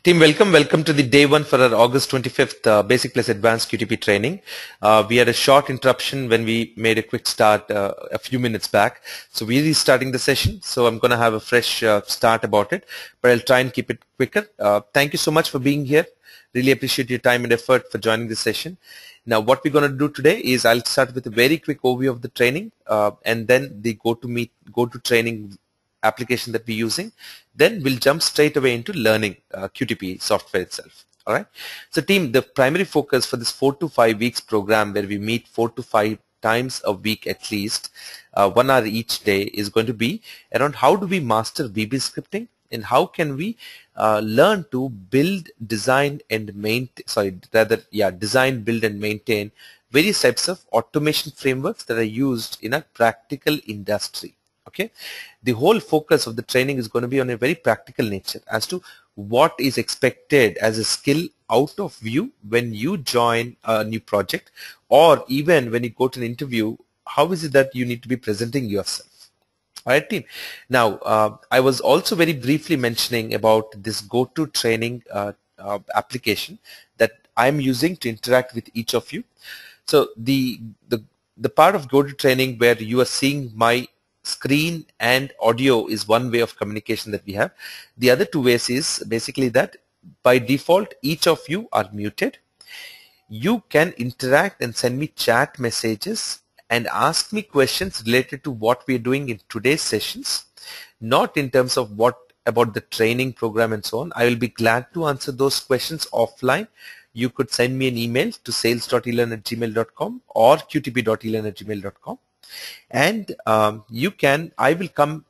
Team, welcome to the day one for our August 25th Basic plus Advanced QTP training. We had a short interruption when we made a quick start a few minutes back. So we're restarting the session. So I'm going to have a fresh start about it, but I'll try and keep it quicker. Thank you so much for being here. Really appreciate your time and effort for joining the session. Now, what we're going to do today is I'll start with a very quick overview of the training and then the go to training application that we're using. Then we'll jump straight away into learning QTP software itself. All right. So team, the primary focus for this 4 to 5 weeks program, where we meet 4 to 5 times a week at least, 1 hour each day, is going to be around how do we master VB scripting and how can we learn to build, design and maintain, design, build and maintain various types of automation frameworks that are used in a practical industry. Okay, the whole focus of the training is going to be on a very practical nature as to what is expected as a skill out of you when you join a new project, or even when you go to an interview, how is it that you need to be presenting yourself. All right, team. Now, I was also very briefly mentioning about this go-to training application that I'm using to interact with each of you. So the part of go-to training where you are seeing my screen and audio is one way of communication that we have. The other two ways is basically that by default each of you are muted. You can interact and send me chat messages and ask me questions related to what we're doing in today's sessions, not in terms of what about the training program and so on. I will be glad to answer those questions offline. You could send me an email to sales.elearn@gmail.com or qtp.elearn@gmail.com. And I will come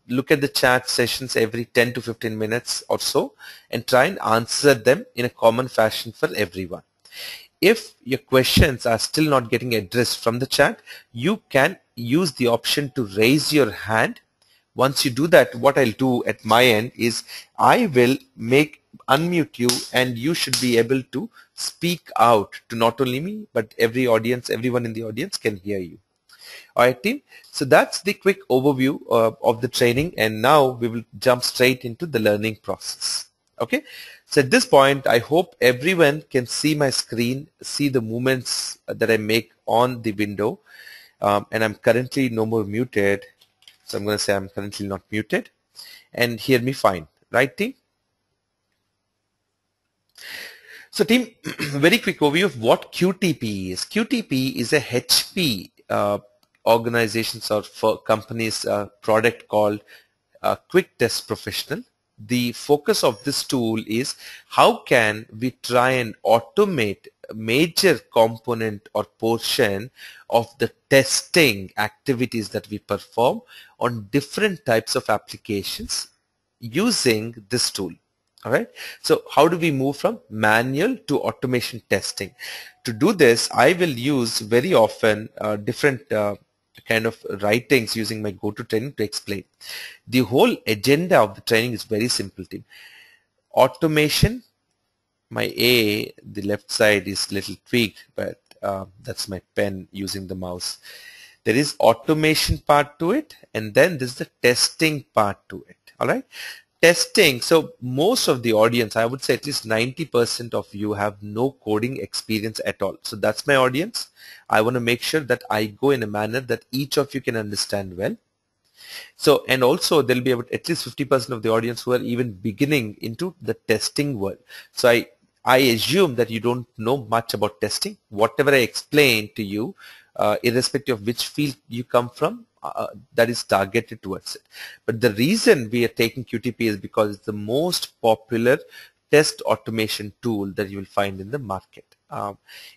look at the chat sessions every 10 to 15 minutes or so and try and answer them in a common fashion for everyone. If your questions are still not getting addressed from the chat, you can use the option to raise your hand. Once you do that, what I'll do at my end is I will unmute you, and you should be able to speak out to not only me, but everyone in the audience can hear you. All right, team. So that's the quick overview of the training, and now we will jump straight into the learning process. Okay. So at this point, I hope everyone can see my screen, see the movements that I make on the window, and I'm currently no more muted. So I'm going to say I'm currently not muted, and hear me fine. Right, team? So team, very quick overview of what QTP is. QTP is a HP organizations or for companies product called Quick Test Professional. The focus of this tool is how can we try and automate a major component or portion of the testing activities that we perform on different types of applications using this tool. All right. So how do we move from manual to automation testing? To do this, I will use very often different kind of writings using my go-to training to explain. The whole agenda of the training is very simple, team. Automation, my A, the left side is little tweaked, but that's my pen using the mouse. There is automation part to it, and then there's the testing part to it. All right. Testing. So most of the audience, I would say at least 90% of you have no coding experience at all. So that's my audience. I want to make sure that I go in a manner that each of you can understand well. So, and also there'll be about at least 50% of the audience who are even beginning into the testing world. So I assume that you don't know much about testing. Whatever I explain to you, irrespective of which field you come from, that is targeted towards it. But the reason we are taking QTP is because it's the most popular test automation tool that you will find in the market.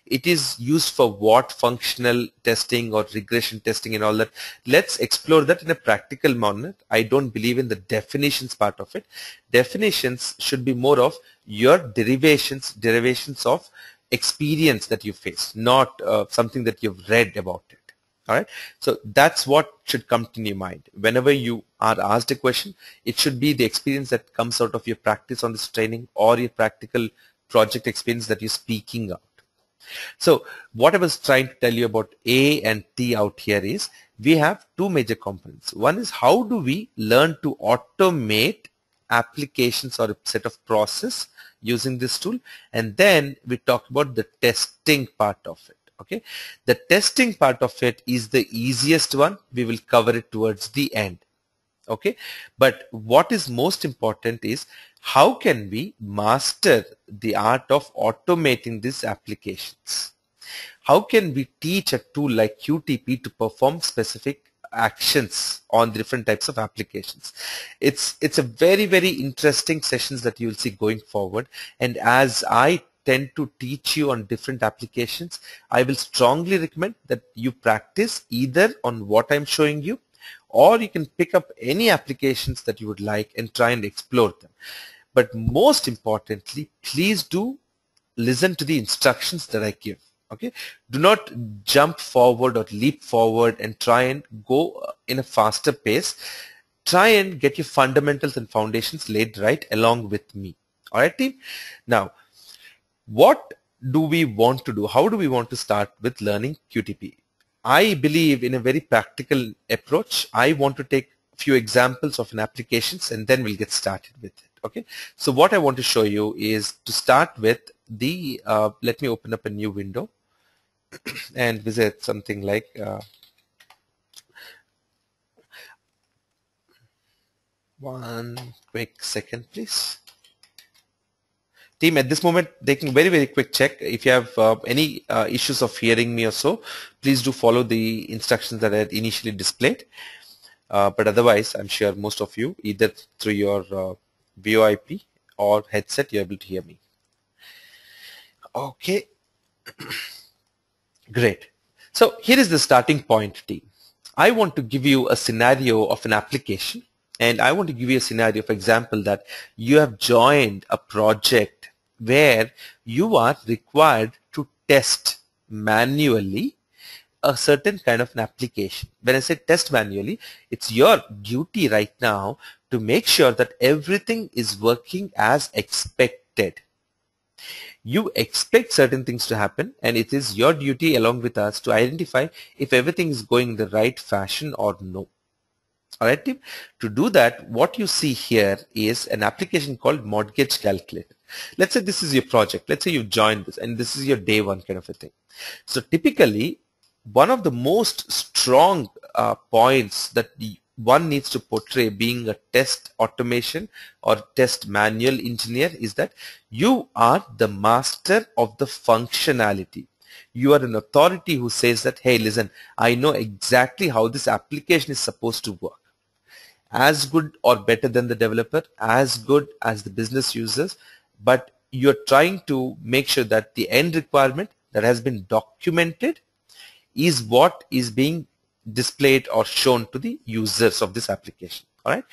It is used for what functional testing or regression testing and all that. Let's explore that in a practical manner. I don't believe in the definitions part of it. Definitions should be more of your derivations of experience that you face, not something that you've read about it. All right. So that's what should come to your mind. Whenever you are asked a question, it should be the experience that comes out of your practice on this training or your practical project experience that you're speaking out. So what I was trying to tell you about A and T out here is we have two major components. One is how do we learn to automate applications or a set of process using this tool, and then we talk about the testing part of it. Okay, the testing part of it is the easiest one. We will cover it towards the end. Okay, but what is most important is how can we master the art of automating these applications? How can we teach a tool like QTP to perform specific actions on different types of applications? It's a very interesting sessions that you will see going forward, and as I tend to teach you on different applications, I will strongly recommend that you practice either on what I'm showing you, or you can pick up any applications that you would like and try and explore them. But most importantly, please do listen to the instructions that I give. Okay, do not jump forward or leap forward and try and go in a faster pace. Try and get your fundamentals and foundations laid right along with me. All right, team. Now, what do we want to do? How do we want to start with learning QTP? I believe in a very practical approach. I want to take a few examples of an applications and then we'll get started with it. Okay, so what I want to show you is to start with the, let me open up a new window and visit something like one quick second, please. Team, at this moment, taking very quick check. If you have any issues of hearing me or so, please do follow the instructions that I had initially displayed. But otherwise, I'm sure most of you, either through your VoIP or headset, you're able to hear me. Okay, great. So here is the starting point, team. I want to give you a scenario of an application, and I want to give you a scenario, for example, that you have joined a project where you are required to test manually a certain kind of an application. When I say test manually, it's your duty right now to make sure that everything is working as expected. You expect certain things to happen, and it is your duty along with us to identify if everything is going in the right fashion or no. Alright, team. To do that, what you see here is an application called Mortgage Calculator. Let's say this is your project. Let's say you've joined this and this is your day one kind of a thing. So typically, one of the most strong points that one needs to portray being a test automation or test manual engineer is that you are the master of the functionality. You are an authority who says that, hey, listen, I know exactly how this application is supposed to work. As good or better than the developer, as good as the business users, but you're trying to make sure that the end requirement that has been documented is what is being displayed or shown to the users of this application. All right.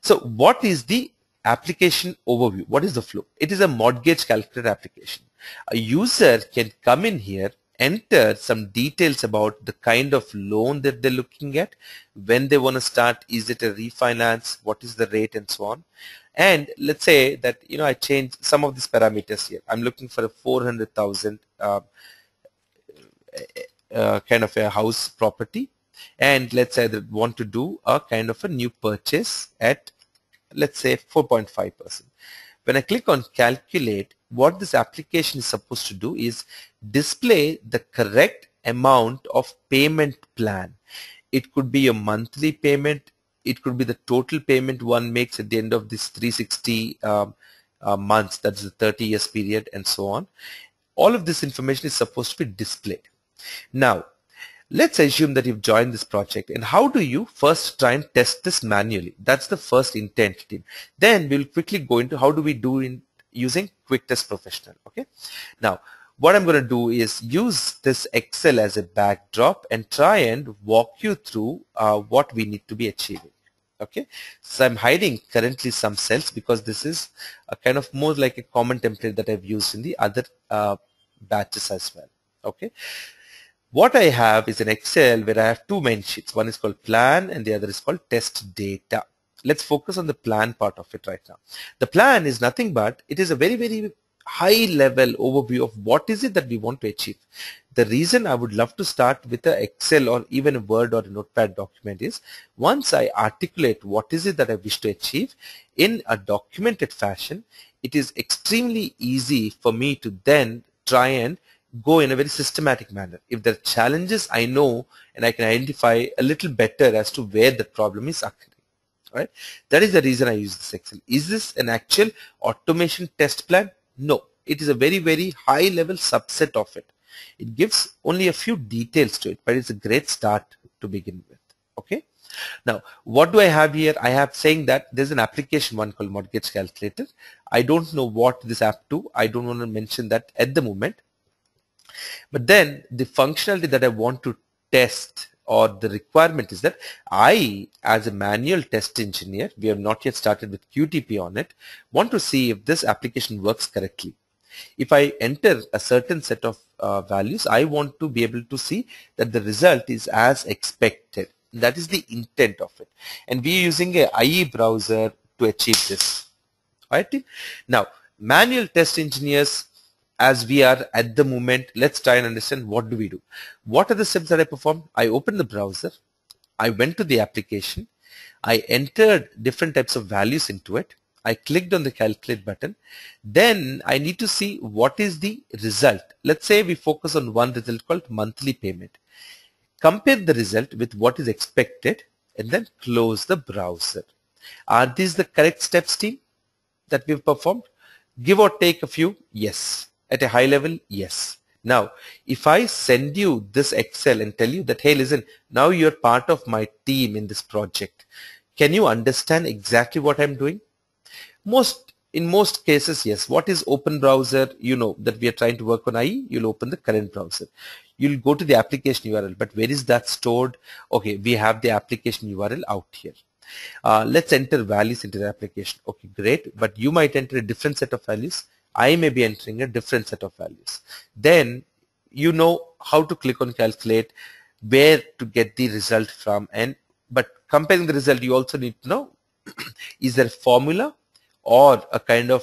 So what is the application overview? What is the flow? It is a mortgage calculator application. A user can come in here, enter some details about the kind of loan that they're looking at, when they want to start, is it a refinance, what is the rate, and so on. And let's say that, you know, I change some of these parameters here. I'm looking for a 400,000 kind of a house property, and let's say that want to do a kind of a new purchase at, let's say, 4.5%. When I click on calculate, what this application is supposed to do is display the correct amount of payment plan. It could be a monthly payment. It could be the total payment one makes at the end of this 360 months. That's the 30 years period, and so on. All of this information is supposed to be displayed. Now, let's assume that you've joined this project, and how do you first try and test this manually? That's the first intent, team. Then we'll quickly go into how do we do in using Quick Test Professional. Okay. Now, what I'm going to do is use this Excel as a backdrop and try and walk you through what we need to be achieving. Okay. So I'm hiding currently some cells because this is a kind of more like a common template that I've used in the other batches as well. Okay. What I have is an Excel where I have two main sheets. One is called plan and the other is called test data. Let's focus on the plan part of it right now. The plan is nothing but it is a very high level overview of what is it that we want to achieve. The reason I would love to start with an Excel or even a Word or a Notepad document is once I articulate what is it that I wish to achieve in a documented fashion, it is extremely easy for me to then try and go in a very systematic manner. If there are challenges, I know and I can identify a little better as to where the problem is occurring. Right? That is the reason I use this Excel. Is this an actual automation test plan? No. It is a very, very high level subset of it. It gives only a few details to it, but it's a great start to begin with. Okay. Now, what do I have here? I have saying that there's an application one called Mortgage Calculator. I don't know what this app do. I don't want to mention that at the moment. But then the functionality that I want to test or the requirement is that I, as a manual test engineer, we have not yet started with QTP on it, want to see if this application works correctly. If I enter a certain set of values, I want to be able to see that the result is as expected. That is the intent of it. And we are using a IE browser to achieve this. Alright? Now, manual test engineers, as we are at the moment, let's try and understand what do we do. What are the steps that I perform? I open the browser. I went to the application. I entered different types of values into it. I clicked on the calculate button. Then I need to see what is the result. Let's say we focus on one result called monthly payment. Compare the result with what is expected and then close the browser. Are these the correct steps, team, that we've performed? Give or take a few? Yes. At a high level? Yes. Now, if I send you this Excel and tell you that, hey, listen, now you're part of my team in this project. Can you understand exactly what I'm doing? In most cases, yes. What is open browser? You know that we are trying to work on IE. You'll open the current browser. You'll go to the application URL, but where is that stored? Okay, we have the application URL out here. Let's enter values into the application. Okay, great. But you might enter a different set of values. I may be entering a different set of values. Then you know how to click on calculate, where to get the result from, but comparing the result, you also need to know is there a formula or a kind of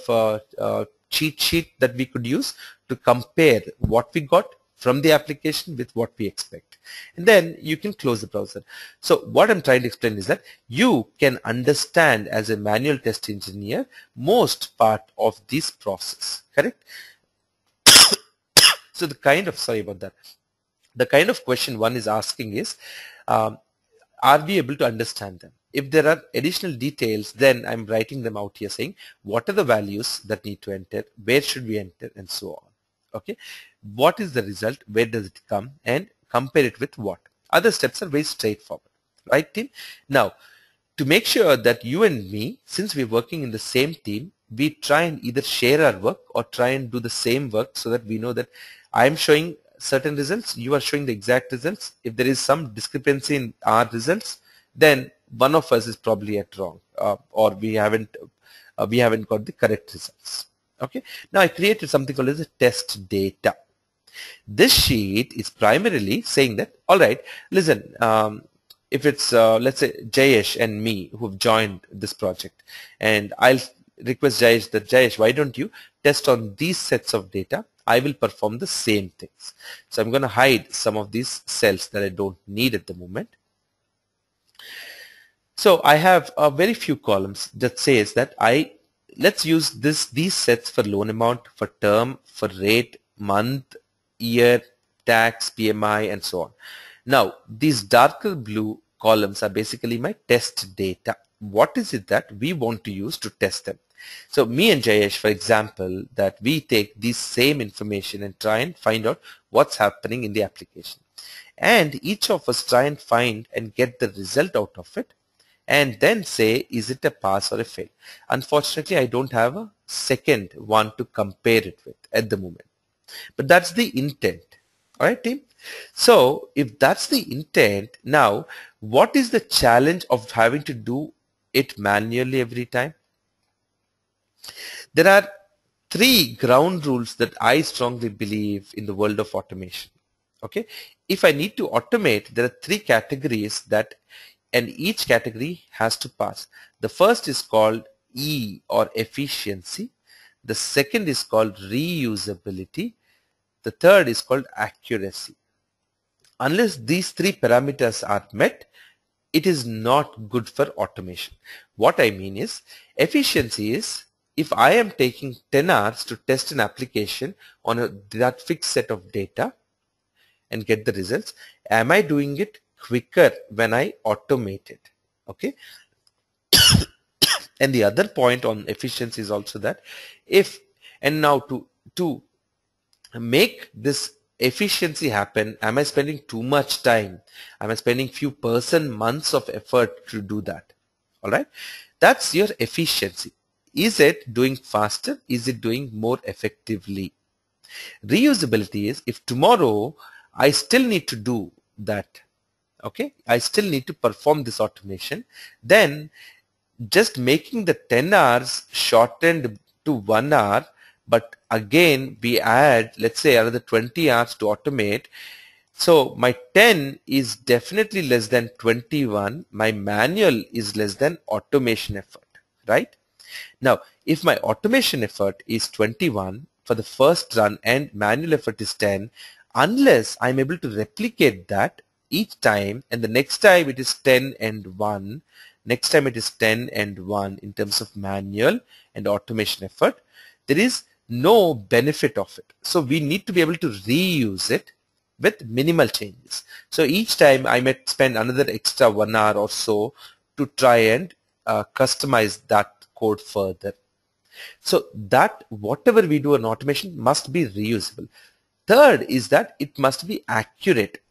cheat sheet that we could use to compare what we got from the application with what we expect. And then you can close the browser. So what I'm trying to explain is that you can understand as a manual test engineer most part of this process, correct? So the kind of question one is asking is, are we able to understand them? If there are additional details, then I'm writing them out here saying, what are the values that need to enter, where should we enter, and so on. Okay, what is the result, where does it come, and compare it with what. Other steps are very straightforward, right, team? Now, to make sure that you and me, since we're working in the same team, we try and either share our work or try and do the same work so that we know that I'm showing certain results, you are showing the exact results. If there is some discrepancy in our results, then one of us is probably at wrong, or we haven't got the correct results. Okay. Now I created something called as a test data. This sheet is primarily saying that, all right, listen, if it's let's say Jayesh and me who've joined this project, and I'll request Jayesh that, Jayesh, why don't you test on these sets of data? I will perform the same things. So I'm going to hide some of these cells that I don't need at the moment. So I have a very few columns that says that let's use these sets for loan amount, for term, for rate, month, year, tax, PMI, and so on. Now, these darker blue columns are basically my test data. What is it that we want to use to test them? So me and Jayesh, for example, that we take this same information and try and find out what's happening in the application. And each of us try and find and get the result out of it, and then say, is it a pass or a fail? Unfortunately, I don't have a second one to compare it with at the moment. But that's the intent. All right, team? So if that's the intent, now what is the challenge of having to do it manually every time? There are three ground rules that I strongly believe in the world of automation. Okay, if I need to automate, there are three categories and each category has to pass. The first is called E or efficiency. The second is called reusability. The third is called accuracy. Unless these three parameters are met, it is not good for automation. What I mean is, efficiency is if I am taking 10 hours to test an application on that fixed set of data and get the results, am I doing it quicker when I automate it? Okay. And the other point on efficiency is also that if, and now to make this efficiency happen, am I spending too much time? Am I spending few months of effort to do that? All right. That's your efficiency. Is it doing faster? Is it doing more effectively? Reusability is if tomorrow I still need to do that, okay, I still need to perform this automation, then just making the 10 hours shortened to 1 hour, but again we add, let's say, another 20 hours to automate. So my 10 is definitely less than 21. My manual is less than automation effort, right? Now, if my automation effort is 21 for the first run and manual effort is 10, unless I'm able to replicate that each time, and the next time it is 10 and 1, next time it is 10 and 1 in terms of manual and automation effort, there is no benefit of it. So we need to be able to reuse it with minimal changes. So each time I might spend another extra 1 hour or so to try and customize that code further. So that whatever we do in automation must be reusable. Third is that it must be accurate.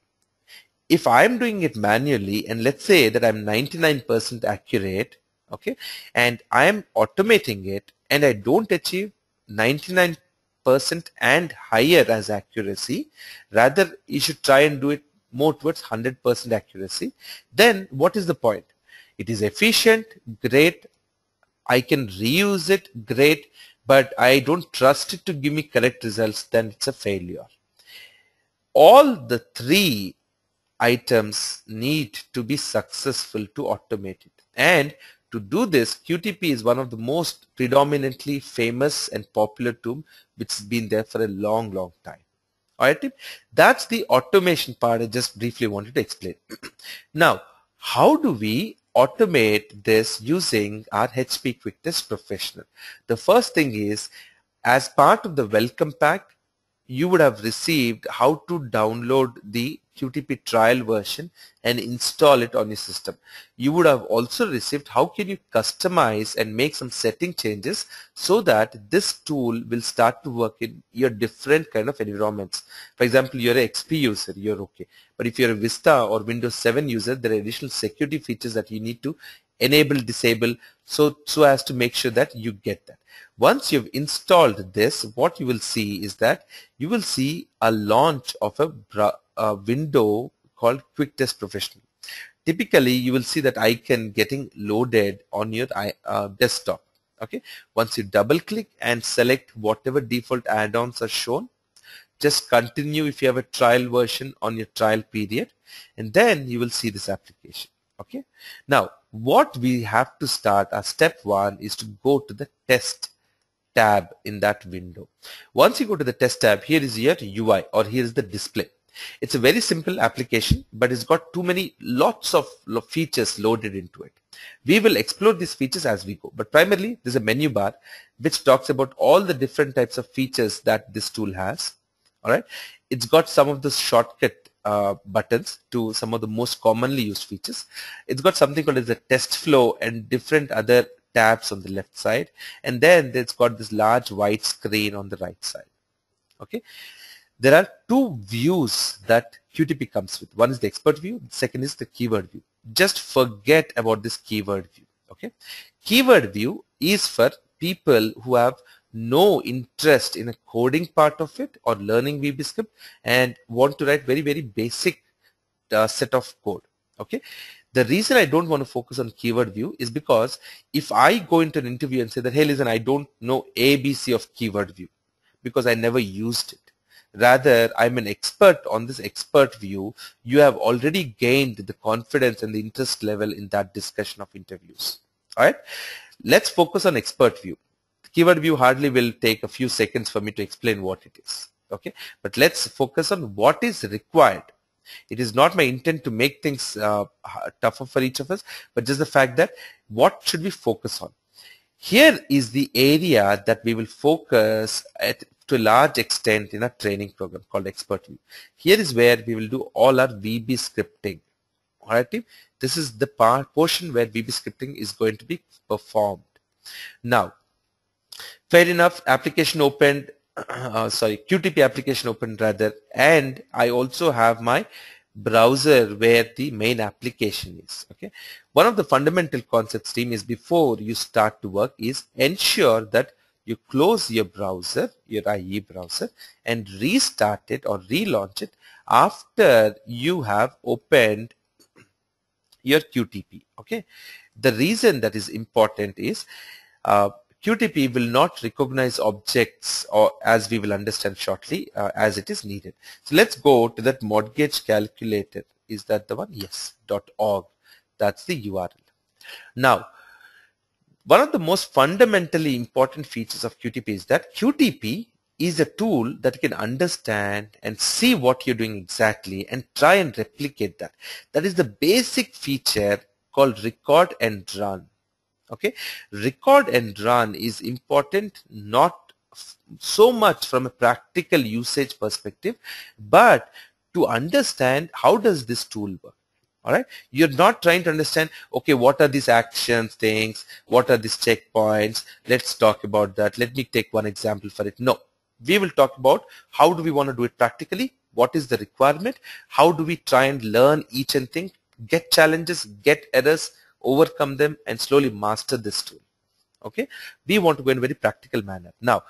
If I'm doing it manually, and let's say that I'm 99% accurate, okay, and I'm automating it and I don't achieve 99% and higher as accuracy, rather you should try and do it more towards 100% accuracy, then what is the point? It is efficient, great, I can reuse it, great, but I don't trust it to give me correct results, then it's a failure. All the three items need to be successful to automate it. And to do this, QTP is one of the most predominantly famous and popular tool which has been there for a long, long time. Alright, that's the automation part I just briefly wanted to explain. Now, how do we automate this using our HP Quick Test Professional? The first thing is, as part of the welcome pack, you would have received how to download the QTP trial version and install it on your system. You would have also received how can you customize and make some setting changes so that this tool will start to work in your different kind of environments. For example, you're an XP user, you're okay. But if you're a Vista or Windows 7 user, there are additional security features that you need to enable, disable, so as to make sure that you get that. Once you've installed this, what you will see is that you will see a launch of a window called Quick Test Professional. Typically, you will see that icon getting loaded on your desktop. Okay. Once you double click and select whatever default add-ons are shown, just continue if you have a trial version on your trial period, and then you will see this application. Okay. Now, what we have to start as step one is to go to the test tab in that window. Once you go to the test tab, here is your UI, or here is the display. It's a very simple application, but it's got lots of features loaded into it. We will explore these features as we go, but primarily there's a menu bar which talks about all the different types of features that this tool has. All right, it's got some of the shortcut buttons to some of the most commonly used features. It's got something called as the test flow and different other tabs on the left side, and then it's got this large white screen on the right side. Okay, there are two views that QTP comes with. One is the expert view, the second is the keyword view. Just forget about this keyword view. Okay, keyword view is for people who have no interest in a coding part of it or learning VBScript and want to write very, very basic set of code. Okay, the reason I don't want to focus on keyword view is because if I go into an interview and say that, hey, listen, I don't know ABC of keyword view because I never used it. Rather, I'm an expert on this expert view, you have already gained the confidence and the interest level in that discussion of interviews. All right, let's focus on expert view. Keyword view hardly will take a few seconds for me to explain what it is. Okay, but let's focus on what is required. It is not my intent to make things tougher for each of us, but just the fact that what should we focus on. Here is the area that we will focus at to a large extent in a training program called Expert View. Here is where we will do all our VB scripting. Alright, team? This is the portion where VB scripting is going to be performed. Now, fair enough, application opened, QTP application opened rather, and I also have my browser where the main application is. Okay, one of the fundamental concepts, team, is before you start to work is ensure that you close your browser, your IE browser, and restart it or relaunch it after you have opened your QTP. Okay, the reason that is important is QTP will not recognize objects, or as we will understand shortly, as it is needed. So let's go to that mortgage calculator. Is that the one? Yes, .org. That's the URL. Now, one of the most fundamentally important features of QTP is that QTP is a tool that can understand and see what you're doing exactly and try and replicate that. That is the basic feature called record and run. Okay, record and run is important not so much from a practical usage perspective, but to understand how does this tool work. All right, you're not trying to understand, okay, what are these actions things, what are these checkpoints, let's talk about that. Let me take one example for it. No, we will talk about how do we want to do it practically, what is the requirement, how do we try and learn each and thing, get challenges, get errors, overcome them, and slowly master this tool. Okay, we want to go in a very practical manner. Now,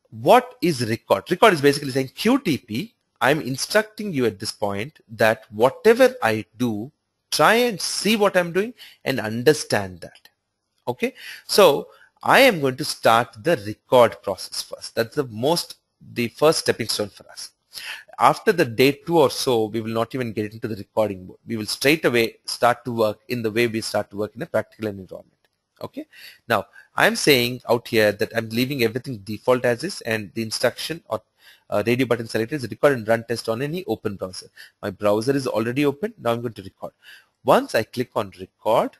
what is record? Record is basically saying QTP, I'm instructing you at this point that whatever I do, try and see what I'm doing and understand that. Okay, so I am going to start the record process first. That's the first stepping stone for us. After the day 2 or so, we will not even get into the recording mode. We will straight away start to work in the way we start to work in a practical environment. Okay. Now, I'm saying out here that I'm leaving everything default as is, and the instruction or radio button selected is record and run test on any open browser. My browser is already open. Now I'm going to record. Once I click on record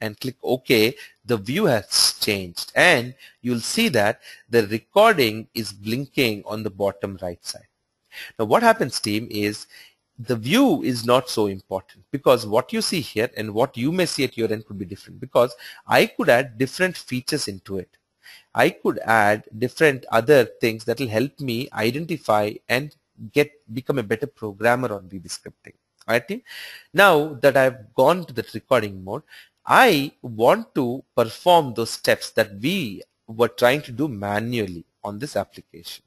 and click OK, the view has changed, and you'll see that the recording is blinking on the bottom right side. Now what happens, team, is the view is not so important, because what you see here and what you may see at your end could be different, because I could add different features into it. I could add different other things that will help me identify and become a better programmer on VB scripting. Alright, team. Now that I've gone to that recording mode, I want to perform those steps that we were trying to do manually on this application.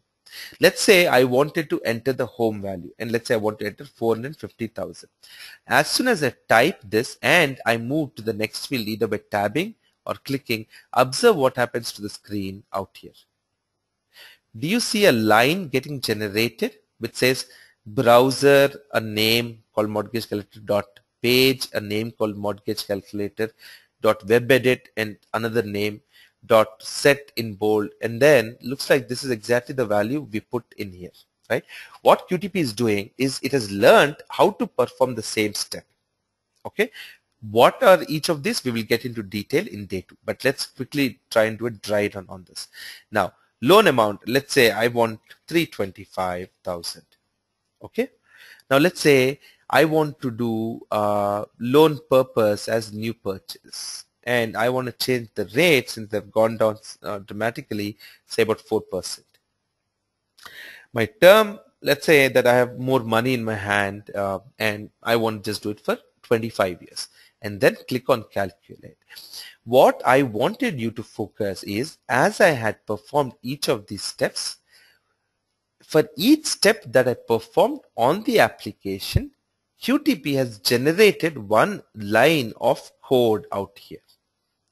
Let's say I wanted to enter the home value, and let's say I want to enter 450,000. As soon as I type this and I move to the next field either by tabbing or clicking, observe what happens to the screen out here. Do you see a line getting generated which says browser, a name called mortgage calculator dot page, a name called mortgage calculator dot web edit, and another name dot set in bold, and then looks like this is exactly the value we put in here, right? What QTP is doing is it has learned how to perform the same step. Okay, what are each of these? We will get into detail in day 2, but let's quickly try and do a dry run on this. Now, loan amount, let's say I want 325,000. Okay, now let's say I want to do loan purpose as new purchase, and I want to change the rate since they've gone down dramatically, say about 4%. My term, let's say that I have more money in my hand and I want to just do it for 25 years, and then click on calculate. What I wanted you to focus is, as I had performed each of these steps, for each step that I performed on the application, QTP has generated one line of code out here.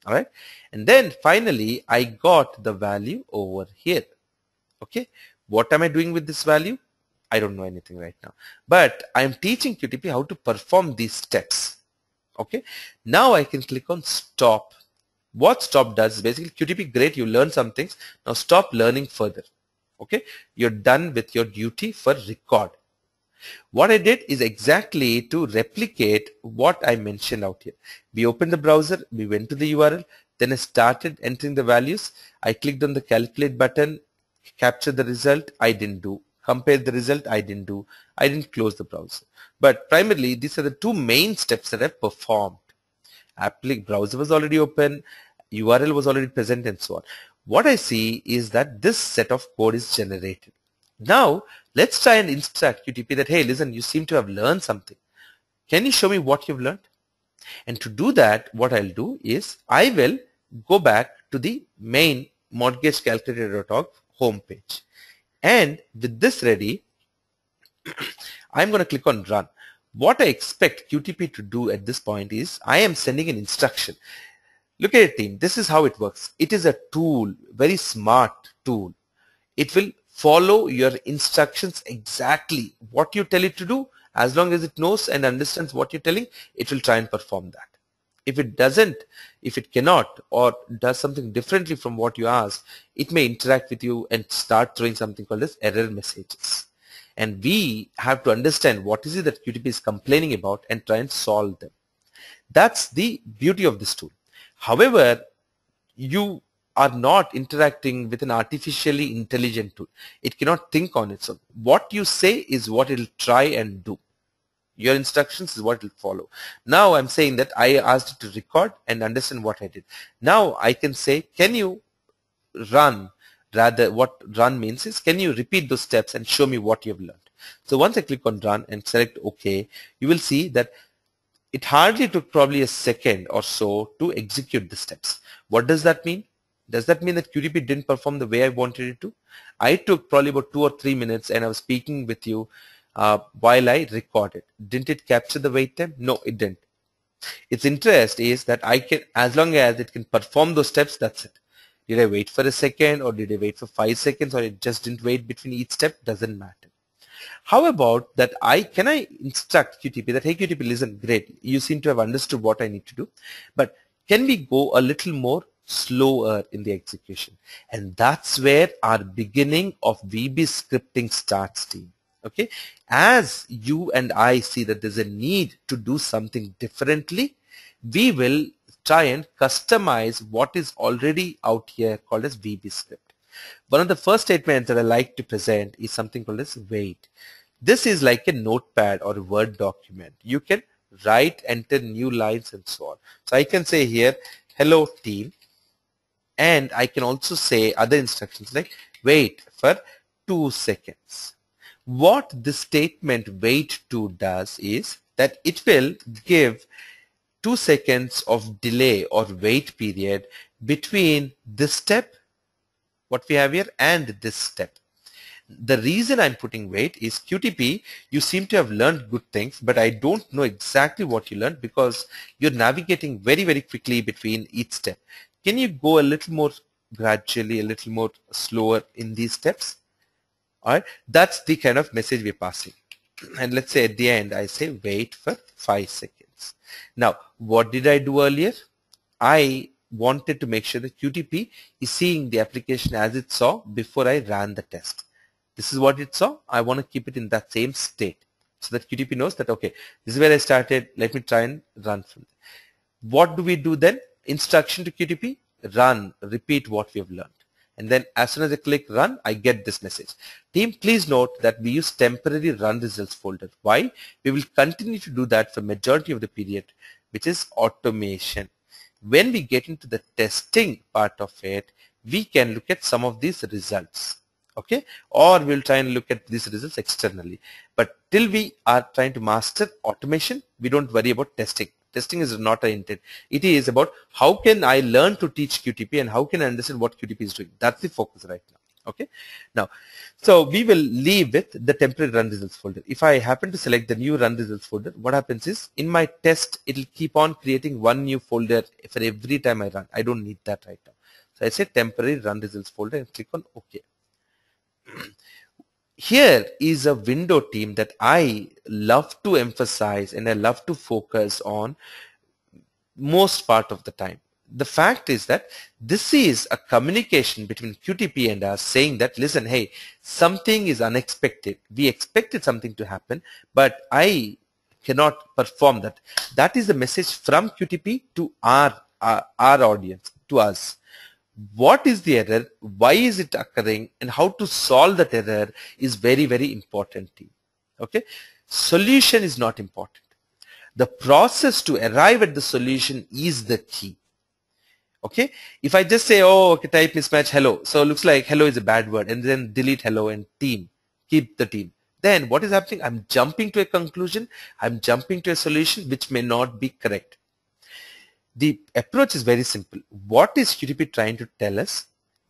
All right, and then finally I got the value over here. Okay, what am I doing with this value? I don't know anything right now, but I'm teaching QTP how to perform these steps. Okay, now I can click on stop. What stop does is basically, QTP, great, you learned some things, now stop learning further. Okay, you're done with your duty for record. What I did is exactly to replicate what I mentioned out here. We opened the browser, we went to the URL, then I started entering the values. I clicked on the calculate button, capture the result, I didn't do. Compare the result, I didn't do. I didn't close the browser. But primarily, these are the two main steps that I've performed. Browser was already open, URL was already present, and so on. What I see is that this set of code is generated. Now, let's try and instruct QTP that, hey, listen, you seem to have learned something. Can you show me what you've learned? And to do that, what I'll do is I will go back to the main mortgagecalculator.org homepage. And with this ready, I'm going to click on run. What I expect QTP to do at this point is I am sending an instruction. Look at it, team. This is how it works. It is a tool, very smart tool. It will follow your instructions exactly what you tell it to do. As long as it knows and understands what you're telling, it will try and perform that. If it doesn't, if it cannot, or does something differently from what you ask, it may interact with you and start throwing something called as error messages. And we have to understand what is it that QTP is complaining about and try and solve them. That's the beauty of this tool. However, you are not interacting with an artificially intelligent tool. It cannot think on its own. What you say is what it will try and do. Your instructions is what it will follow. Now I'm saying that I asked it to record and understand what I did. Now I can say, can you run? Rather, what run means is, can you repeat those steps and show me what you've learned? So once I click on run and select OK, you will see that it hardly took probably a second or so to execute the steps. What does that mean? Does that mean that QTP didn't perform the way I wanted it to? I took probably about 2 or 3 minutes and I was speaking with you while I recorded. Didn't it capture the wait time? No, it didn't. Its interest is that I can, as long as it can perform those steps, that's it. Did I wait for a second, or did I wait for 5 seconds, or it just didn't wait between each step? Doesn't matter. How about that can I instruct QTP that, hey QTP, listen, great, you seem to have understood what I need to do, but can we go a little more slower in the execution? And that's where our beginning of VB scripting starts, team. Okay, as you and I see that there's a need to do something differently, we will try and customize what is already out here called as VBScript. One of the first statements that I like to present is something called as wait. This is like a notepad or a Word document. You can write, enter new lines and so on. So I can say here, hello team, and I can also say other instructions like wait for 2 seconds. What this statement wait to does is that it will give 2 seconds of delay or wait period between this step, what we have here, and this step. The reason I'm putting wait is QTP, you seem to have learned good things, but I don't know exactly what you learned because you're navigating very, very quickly between each step. Can you go a little more gradually, a little more slower in these steps? All right, that's the kind of message we're passing. And let's say at the end, I say wait for 5 seconds. Now, what did I do earlier? I wanted to make sure that QTP is seeing the application as it saw before I ran the test. This is what it saw. I want to keep it in that same state so that QTP knows that, okay, this is where I started. Let me try and run from there. What do we do then? Instruction to QTP, run, repeat what we have learned. And then as soon as I click run, I get this message. Team, please note that we use temporary run results folder. Why? We will continue to do that for majority of the period, which is automation. When we get into the testing part of it, we can look at some of these results. Okay, or we'll try and look at these results externally. But till we are trying to master automation, we don't worry about testing. Testing is not our intent. It is about how can I learn to teach QTP and how can I understand what QTP is doing. That's the focus right now. Okay, now, so we will leave with the temporary run results folder. If I happen to select the new run results folder, what happens is in my test, it will keep on creating one new folder for every time I run. I don't need that right now. So I say temporary run results folder and click on OK. Here is a window, team, that I love to emphasize and I love to focus on most part of the time. the fact is that this is a communication between QTP and us saying that, listen, hey, something is unexpected. We expected something to happen, but I cannot perform that. That is the message from QTP to our audience, to us. What is the error? Why is it occurring? And how to solve that error is very, very important. Okay. Solution is not important. The process to arrive at the solution is the key. Okay. If I just say, oh, okay, type mismatch hello. So it looks like hello is a bad word, and then delete hello and team, keep the team. Then what is happening? I'm jumping to a conclusion. I'm jumping to a solution which may not be correct. The approach is very simple. What is QTP trying to tell us?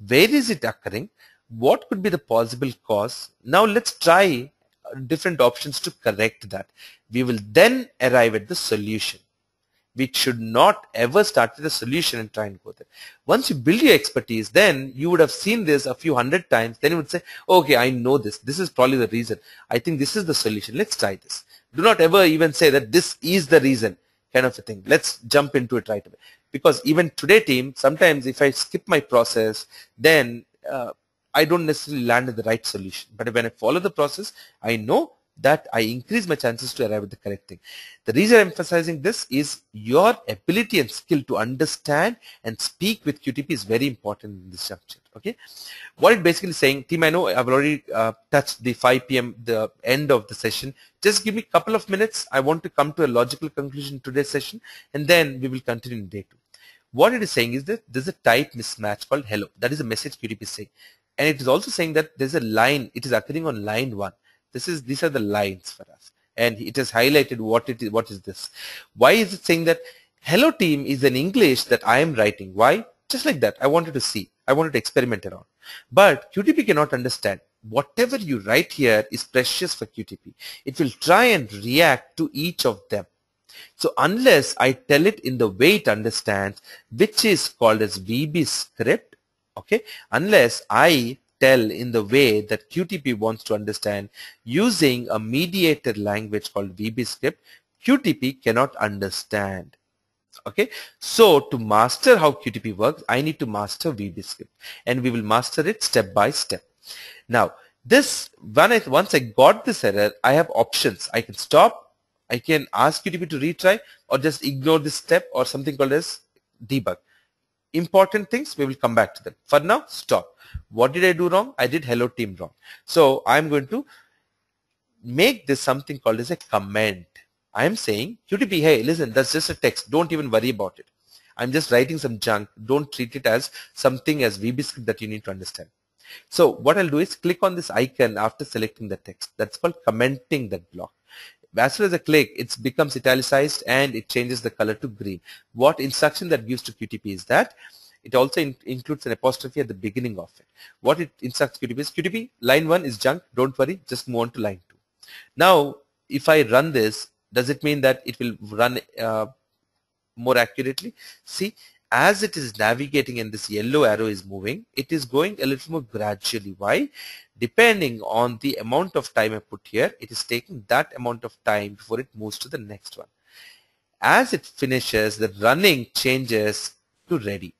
Where is it occurring? What could be the possible cause? Now let's try different options to correct that. We will then arrive at the solution. We should not ever start with a solution and try and go there. Once you build your expertise, then you would have seen this a few hundred times. Then you would say, okay, I know this. This is probably the reason. I think this is the solution. Let's try this. Do not ever even say that this is the reason, kind of a thing. Let's jump into it right away. Because even today, team, sometimes if I skip my process, then I don't necessarily land at the right solution. But when I follow the process, I know that I increase my chances to arrive at the correct thing. The reason I'm emphasizing this is your ability and skill to understand and speak with QTP is very important in this juncture. Okay, what it basically saying, team, I know I've already touched the 5 p.m. the end of the session. Just give me a couple of minutes. I want to come to a logical conclusion in today's session, and then we will continue in day 2. What it is saying is that there's a type mismatch called hello. That is a message QTP is saying, and it is also saying that there's a line. It is occurring on line 1. These are the lines for us, and it has highlighted what it is. What is this? Why is it saying that hello team is in English that I am writing? Why? Just like that. I wanted to see. I wanted to experiment around. But QTP cannot understand. Whatever you write here is precious for QTP. It will try and react to each of them. So unless I tell it in the way it understands, which is called as VBScript, okay, unless I tell in the way that QTP wants to understand using a mediated language called VBScript, QTP cannot understand. Okay, so to master how QTP works, I need to master VBScript, and we will master it step by step. Now, once I got this error, I have options. I can stop, I can ask QTP to retry, or just ignore this step, or something called as debug. Important things, we will come back to them. For now, stop. What did I do wrong? I did hello team wrong. So I'm going to make this something called as a comment. I'm saying, QTP, hey, listen, that's just a text. Don't even worry about it. I'm just writing some junk. Don't treat it as something as VBScript that you need to understand. So what I'll do is click on this icon after selecting the text. That's called commenting that block. As soon as I click, it becomes italicized and it changes the color to green. What instruction that gives to QTP is that it also includes an apostrophe at the beginning of it. What it instructs QTP is, QTP, line 1 is junk. Don't worry. Just move on to line 2. Now, if I run this, does it mean that it will run more accurately? See, as it is navigating and this yellow arrow is moving, it is going a little more gradually. Why? Depending on the amount of time I put here, it is taking that amount of time before it moves to the next one. As it finishes, the running changes to ready.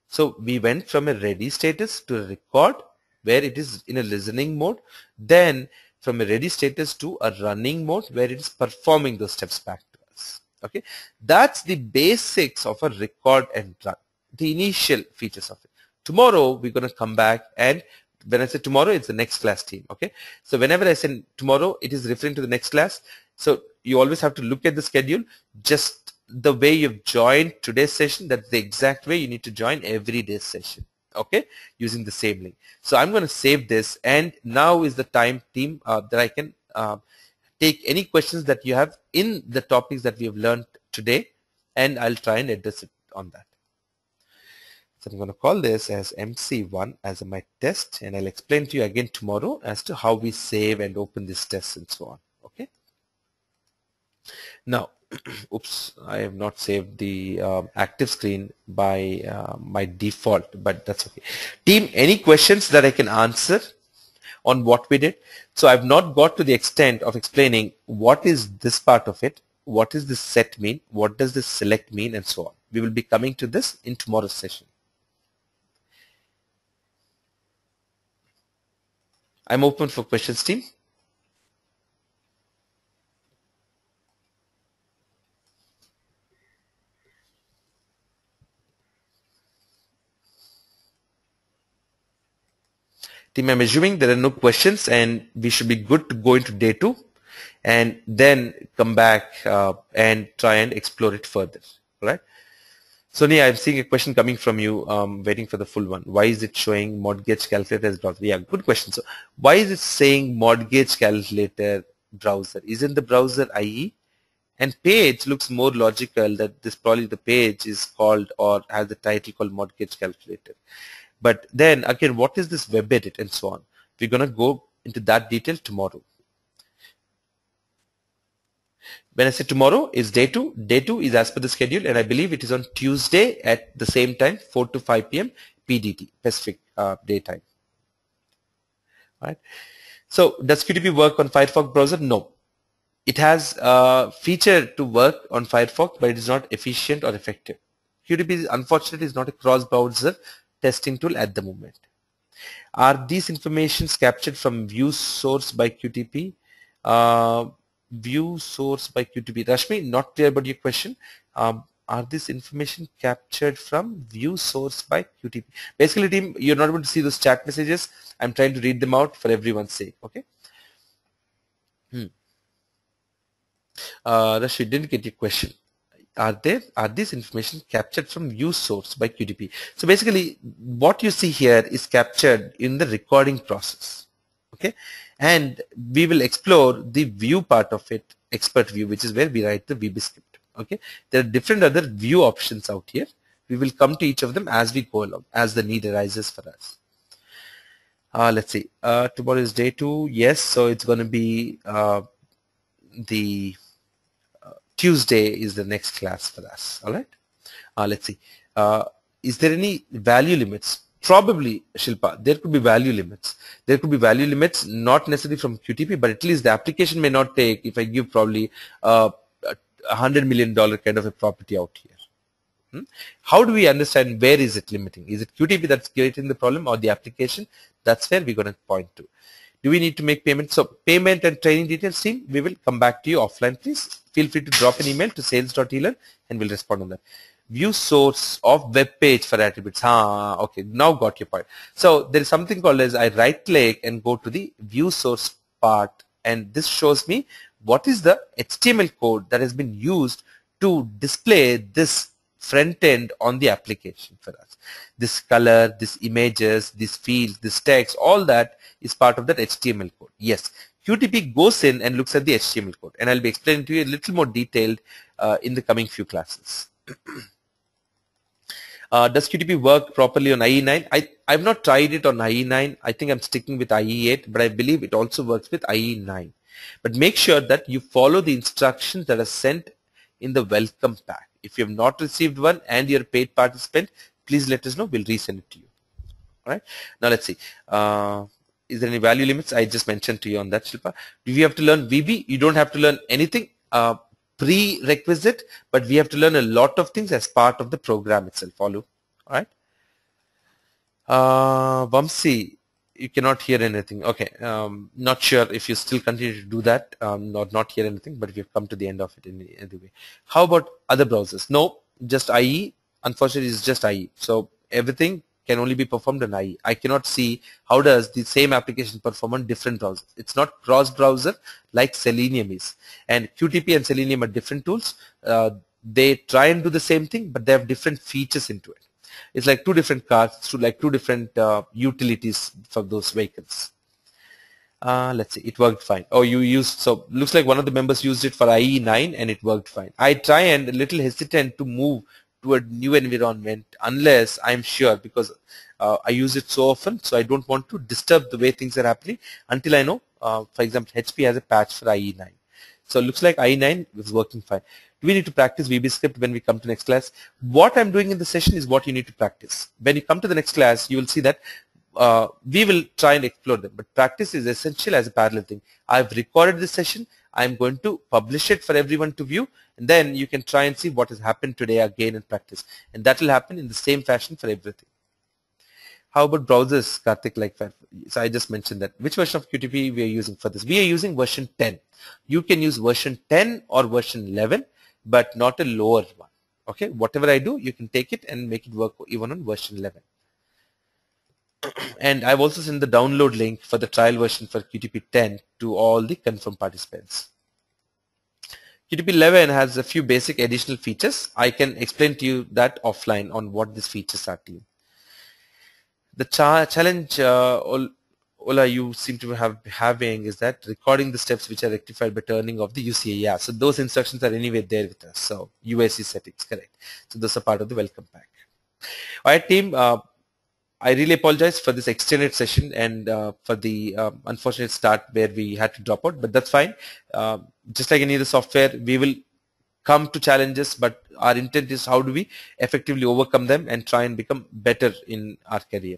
So we went from a ready status to a record where it is in a listening mode, then from a ready status to a running mode where it is performing those steps back to us. Okay, that's the basics of a record and run, the initial features of it. Tomorrow we're going to come back, and when I say tomorrow, it's the next class team. Okay, so whenever I say tomorrow, it is referring to the next class. So you always have to look at the schedule. Just the way you've joined today's session, that's the exact way you need to join every day's session. Okay, using the same link. So I'm going to save this, and now is the time, team, that I can take any questions that you have in the topics that we have learned today, and I'll try and address it on that. So I'm going to call this as MC1 as my test, and I'll explain to you again tomorrow as to how we save and open this test and so on. Okay. Now, oops, I have not saved the active screen by my default, but that's okay. Team, any questions that I can answer on what we did? So I've not got to the extent of explaining what is this part of it, what does this set mean, what does this select mean, and so on. We will be coming to this in tomorrow's session. I'm open for questions, team. Team, I'm assuming there are no questions and we should be good to go into day 2 and then come back and try and explore it further. All right. Sonia, I'm seeing a question coming from you. Waiting for the full one. Why is it showing mortgage calculator as browser? Yeah, good question. So why is it saying mortgage calculator browser? Isn't the browser IE? And page looks more logical that this probably the page is called or has the title called mortgage calculator. But then again, what is this web edit and so on? We're going to go into that detail tomorrow. When I say tomorrow is day 2, day 2 is as per the schedule, and I believe it is on Tuesday at the same time, 4 to 5 p.m. PDT, Pacific daytime. All right. So does QTP work on Firefox browser? No. It has a feature to work on Firefox, but it is not efficient or effective. QTP, unfortunately, is not a cross-browser testing tool at the moment. Are these informations captured from view source by QTP? View source by QTP. Rashmi, not clear about your question. Are this information captured from view source by QTP? Basically, team, you're not able to see those chat messages. I'm trying to read them out for everyone's sake. Okay. Rashmi, didn't get your question. Are these information captured from view source by QTP? So basically, what you see here is captured in the recording process. Okay, and we will explore the view part of it, expert view, which is where we write the VBScript. Okay, there are different other view options out here. We will come to each of them as we go along, as the need arises for us. Let's see. Tomorrow is day 2. Yes, so it's going to be the Tuesday is the next class for us. All right. Let's see. Is there any value limits? Probably, Shilpa, there could be value limits. There could be value limits, not necessarily from QTP, but at least the application may not take if I give probably $100 million kind of a property out here. How do we understand where is it limiting? Is it QTP that's creating the problem or the application? That's where we're going to point to. Do we need to make payment? So payment and training details, team, we will come back to you offline, please. Feel free to drop an email to sales.healer and we'll respond on that. View source of web page for attributes. Okay, now got your point. So there is something called as I right click and go to the view source part, and this shows me what is the HTML code that has been used to display this front end on the application for us. This color, this images, this fields, this text, all that is part of that HTML code. Yes, QTP goes in and looks at the HTML code, and I'll be explaining to you a little more detailed in the coming few classes. Does QTP work properly on IE9? I've not tried it on IE9. I think I'm sticking with IE8, but I believe it also works with IE9. But make sure that you follow the instructions that are sent in the welcome pack. If you have not received one and you're a paid participant, please let us know. We'll resend it to you. All right. Now let's see. Is there any value limits? I just mentioned to you on that, Shilpa. Do you have to learn VB? You don't have to learn anything prerequisite, but we have to learn a lot of things as part of the program itself. Follow. All right. Vamsi, you cannot hear anything. Okay. Not sure if you still continue to do that, not hear anything, but we've come to the end of it anyway. How about other browsers? No, just IE. Unfortunately, it's just IE. So everything can only be performed on IE. I cannot see how does the same application perform on different browsers. It's not cross-browser like Selenium is. And QTP and Selenium are different tools. They try and do the same thing, but they have different features into it. It's like two different cars, like two different utilities for those vehicles. Let's see, it worked fine. Oh, you used, so looks like one of the members used it for IE9 and it worked fine. I try and a little hesitant to move to a new environment unless I'm sure, because I use it so often, so I don't want to disturb the way things are happening until I know, for example, HP has a patch for IE9. So it looks like IE9 is working fine. Do we need to practice VBScript when we come to next class? What I'm doing in the session is what you need to practice. When you come to the next class, you will see that we will try and explore them, but practice is essential as a parallel thing. I've recorded this session. I'm going to publish it for everyone to view, and then you can try and see what has happened today again in practice. And that will happen in the same fashion for everything. How about browsers, Karthik? So I just mentioned that. Which version of QTP we are using for this? We are using version 10. You can use version 10 or version 11, but not a lower one. Okay, whatever I do, you can take it and make it work even on version 11. And I've also sent the download link for the trial version for QTP 10 to all the confirmed participants. QTP 11 has a few basic additional features. I can explain to you that offline on what these features are to you. The challenge, Ola, you seem to having is that recording the steps which are rectified by turning off the UCA. Yeah, so those instructions are anyway there with us. So UIC settings, correct. So those are part of the welcome pack. All right, team. I really apologize for this extended session and for the unfortunate start where we had to drop out, but that's fine. Just like any other software, we will come to challenges, but our intent is how do we effectively overcome them and try and become better in our career.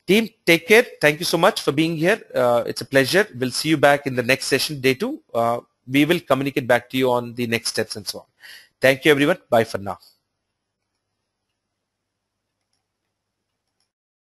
Team, take care. Thank you so much for being here. It's a pleasure. We'll see you back in the next session, day 2. We will communicate back to you on the next steps and so on. Thank you, everyone. Bye for now.